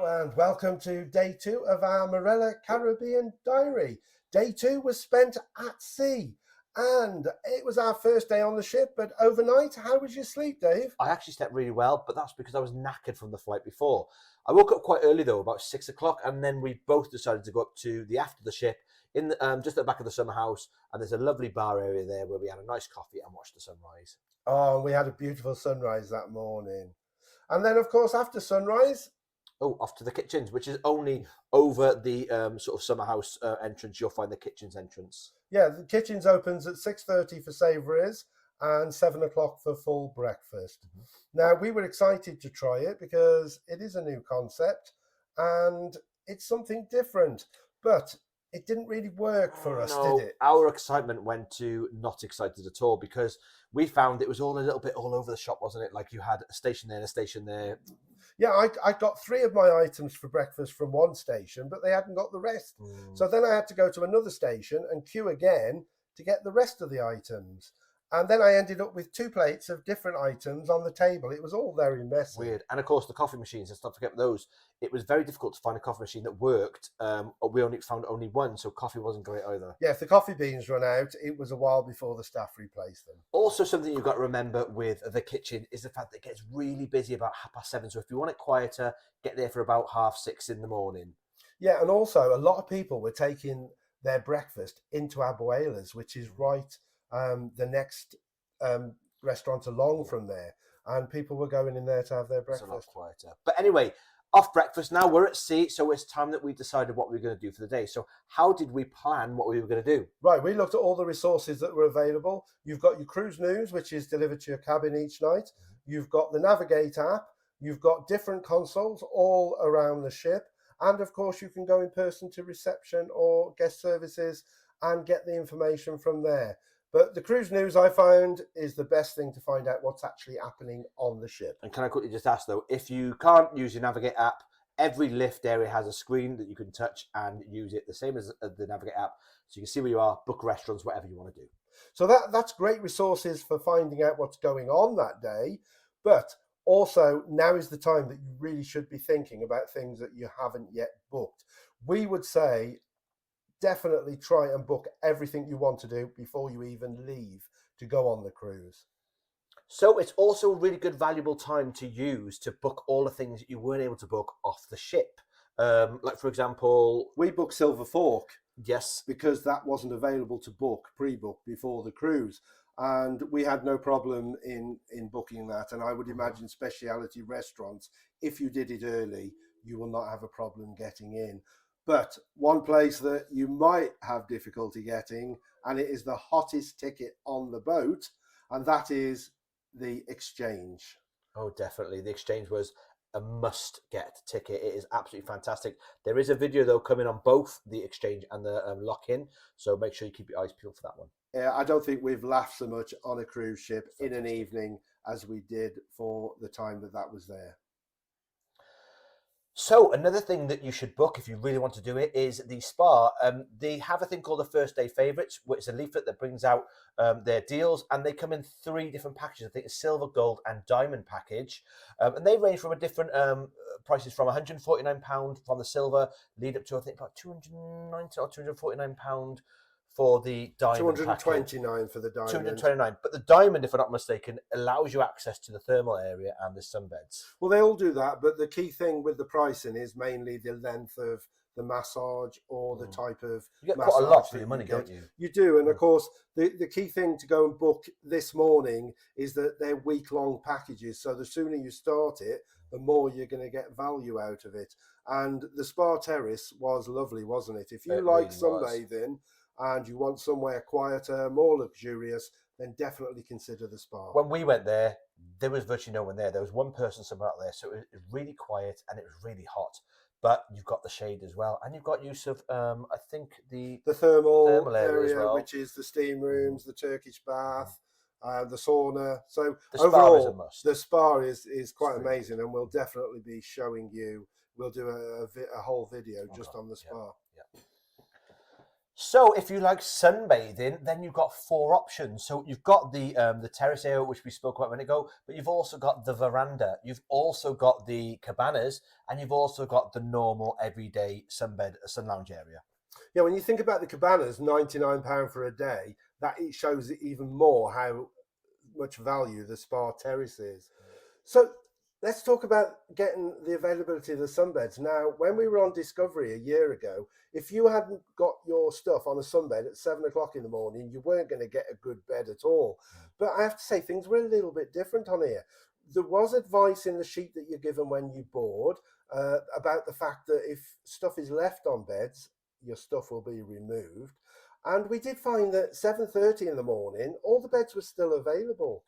Hello and welcome to day 2 of our Marella Caribbean diary. Day 2 was spent at sea and it was our first day on the ship, but overnight, how was your sleep, Dave? I actually slept really well, but that's because I was knackered from the flight before. I woke up quite early though, about 6 o'clock, and then we both decided to go up to the aft of the ship in the, just at the back of the summer house, and there's a lovely bar area there where we had a nice coffee and watched the sunrise. Oh, we had a beautiful sunrise that morning. And then, of course, after sunrise, off to the kitchens, which is only over the sort of summer house entrance. You'll find the kitchen's entrance. Yeah, the kitchens opens at 6:30 for savouries and 7 o'clock for full breakfast. Mm-hmm. Now, we were excited to try it because it is a new concept and it's something different, but it didn't really work for us, did it? Our excitement went to not excited at all because we found it was all a little bit all over the shop, wasn't it? Like you had a station there and a station there. Yeah, I got 3 of my items for breakfast from one station, but they hadn't got the rest. So then I had to go to another station and queue again to get the rest of the items. And then I ended up with 2 plates of different items on the table. It was all very messy. Weird. And of course, the coffee machines, let's not forget those. It was very difficult to find a coffee machine that worked. We only found only one, so coffee wasn't great either. Yeah, if the coffee beans run out, it was a while before the staff replaced them. Also, something you've got to remember with the kitchen is the fact that it gets really busy about 7:30. So if you want it quieter, get there for about 6:30 in the morning. Yeah, and also a lot of people were taking their breakfast into Abuela's, which is right the next restaurant along from there, and people were going in there to have their breakfast. It's a lot quieter. But anyway, off breakfast now, we're at sea, so it's time that we decided what we were going to do for the day. So how did we plan what we were going to do? Right, we looked at all the resources that were available. You've got your cruise news, which is delivered to your cabin each night. You've got the Navigate app. You've got different consoles all around the ship. And of course, you can go in person to reception or guest services and get the information from there. But the cruise news, I found, is the best thing to find out what's actually happening on the ship. And can I quickly just ask, though, if you can't use your Navigate app, every lift area has a screen that you can touch and use it, the same as the Navigate app. So you can see where you are, book restaurants, whatever you want to do. So that's great resources for finding out what's going on that day. But also, now is the time that you really should be thinking about things that you haven't yet booked. We would say definitely try and book everything you want to do before you even leave to go on the cruise. So it's also a really good, valuable time to use to book all the things that you weren't able to book off the ship. Like, for example, we booked Silver Fork. Yes. Because that wasn't available to book, pre-book before the cruise. And we had no problem in booking that. And I would imagine specialty restaurants, if you did it early, you will not have a problem getting in. But one place that you might have difficulty getting, and it is the hottest ticket on the boat, and that is the Exchange. Oh, definitely. The Exchange was a must-get ticket. It is absolutely fantastic. There is a video, though, coming on both the Exchange and the lock-in, so make sure you keep your eyes peeled for that one. Yeah, I don't think we've laughed so much on a cruise ship in an evening as we did for the time that was there. So another thing that you should book if you really want to do it is the spa. They have a thing called the First Day Favourites, which is a leaflet that brings out their deals, and they come in 3 different packages. I think it's silver, gold, and diamond package, and they range from a different prices from £149 from the silver, lead up to I think about £290 or £249 for the diamond. 229 package. For the diamond. 229, but the diamond, if I'm not mistaken, allows you access to the thermal area and the sunbeds. Well, they all do that, but the key thing with the pricing is mainly the length of the massage or the type of you get massage quite a lot for your money, don't you? You do, and of course, the key thing to go and book this morning is that they're week-long packages. So the sooner you start it, the more you're going to get value out of it. And the Spa Terrace was lovely, wasn't it? If you like sunbathing and you want somewhere quieter, more luxurious, then definitely consider the spa. When we went there, there was virtually no one there. There was one person somewhere out there, so it was really quiet and it was really hot. But you've got the shade as well, and you've got use of, I think, the thermal area as well, which is the steam rooms, the Turkish bath, the sauna. So the overall, spa is a must. The spa is quite amazing, and we'll definitely be showing you. We'll do a whole video just on the spa. Yeah. So if you like sunbathing, then you've got four options. So you've got the terrace area, which we spoke about a minute ago, but you've also got the veranda, you've also got the cabanas, and you've also got the normal everyday sunbed sun lounge area. Yeah, when you think about the cabanas, £99 for a day, that it shows even more how much value the spa terrace is. So let's talk about getting the availability of the sunbeds. Now, when we were on Discovery a year ago, if you hadn't got your stuff on a sunbed at 7 o'clock in the morning, you weren't going to get a good bed at all. But I have to say, things were a little bit different on here. There was advice in the sheet that you're given when you board about the fact that if stuff is left on beds, your stuff will be removed. And we did find that 7:30 in the morning, all the beds were still available.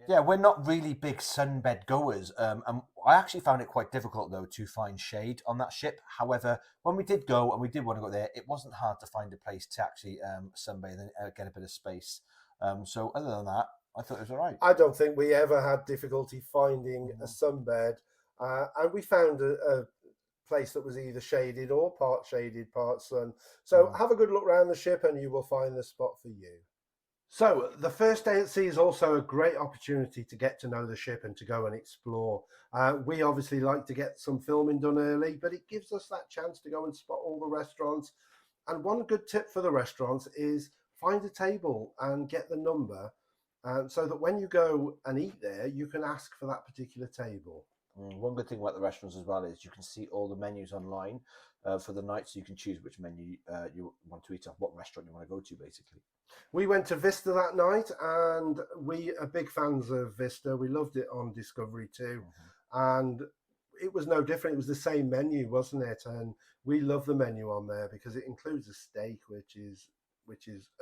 Yeah, we're not really big sunbed goers, and I actually found it quite difficult though to find shade on that ship. However, when we did go and we did want to go there, it wasn't hard to find a place to actually sunbathe and get a bit of space. So other than that, I thought it was all right. I don't think we ever had difficulty finding a sunbed, and we found a place that was either shaded or part shaded, part sun. So have a good look around the ship, and you will find the spot for you. So the first day at sea is also a great opportunity to get to know the ship and to go and explore. We obviously like to get some filming done early, but it gives us that chance to go and spot all the restaurants. And one good tip for the restaurants is find a table and get the number, so that when you go and eat there, you can ask for that particular table. One good thing about the restaurants as well is you can see all the menus online for the night, so you can choose which menu you want to eat at, what restaurant you want to go to, basically. We went to Vista that night, and we are big fans of Vista. We loved it on Discovery too, and it was no different. It was the same menu, wasn't it? And we love the menu on there because it includes a steak, which is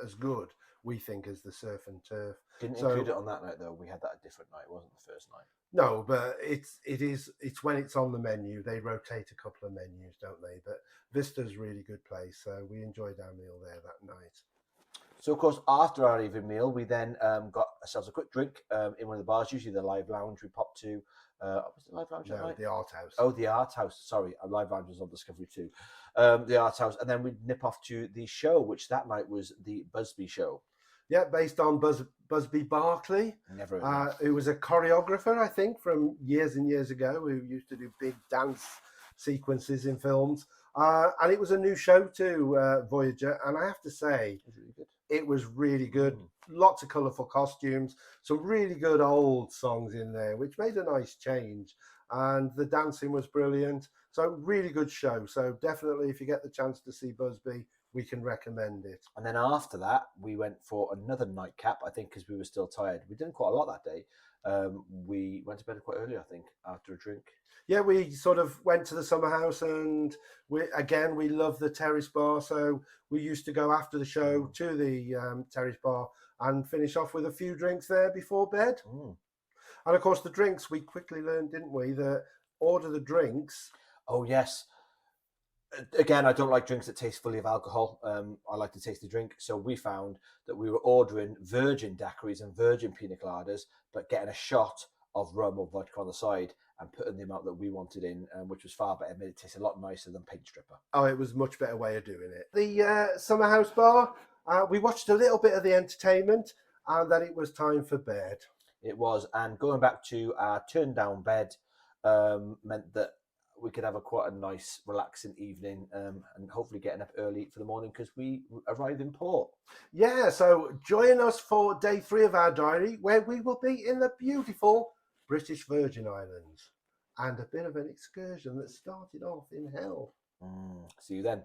as good, we think, as the surf and turf. Didn't include it on that night though. We had that a different night. It wasn't the first night. No, but it's when it's on the menu. They rotate a couple of menus, don't they? But Vista's a really good place, so we enjoyed our meal there that night. So, of course, after our evening meal, we then got ourselves a quick drink in one of the bars, usually the Live Lounge. We popped to, was it Live Lounge that No, night? the Art House. Oh, the Art House. Sorry, a Live Lounge was on Discovery too. The Art House. And then we'd nip off to the show, which that night was the Busby Show. Yeah, based on Busby Barclay, who was a choreographer, I think, from years and years ago, who used to do big dance sequences in films. And it was a new show to Voyager, and I have to say, it was really good. Lots of colourful costumes, some really good old songs in there, which made a nice change. And the dancing was brilliant. So really good show. So definitely, if you get the chance to see Busby, we can recommend it. And then after that, we went for another nightcap, I think, because we were still tired. We did quite a lot that day. We went to bed quite early, I think, after a drink. Yeah, we sort of went to the summer house, and we love the terrace bar. So we used to go after the show to the terrace bar and finish off with a few drinks there before bed. And of course, the drinks, we quickly learned, didn't we, that order the drinks. Oh, yes. Again, I don't like drinks that taste fully of alcohol. I like to taste the drink. So we found that we were ordering virgin daiquiris and virgin pina coladas, but getting a shot of rum or vodka on the side and putting the amount that we wanted in, which was far better. It made it taste a lot nicer than Paint Stripper. Oh, it was a much better way of doing it. The summer house bar, we watched a little bit of the entertainment, and then it was time for bed. It was, and going back to our turn down bed meant that we could have quite a nice, relaxing evening, and hopefully getting up early for the morning because we arrived in port. Yeah, so join us for day 3 of our diary, where we will be in the beautiful British Virgin Islands, and a bit of an excursion that started off in hell. See you then.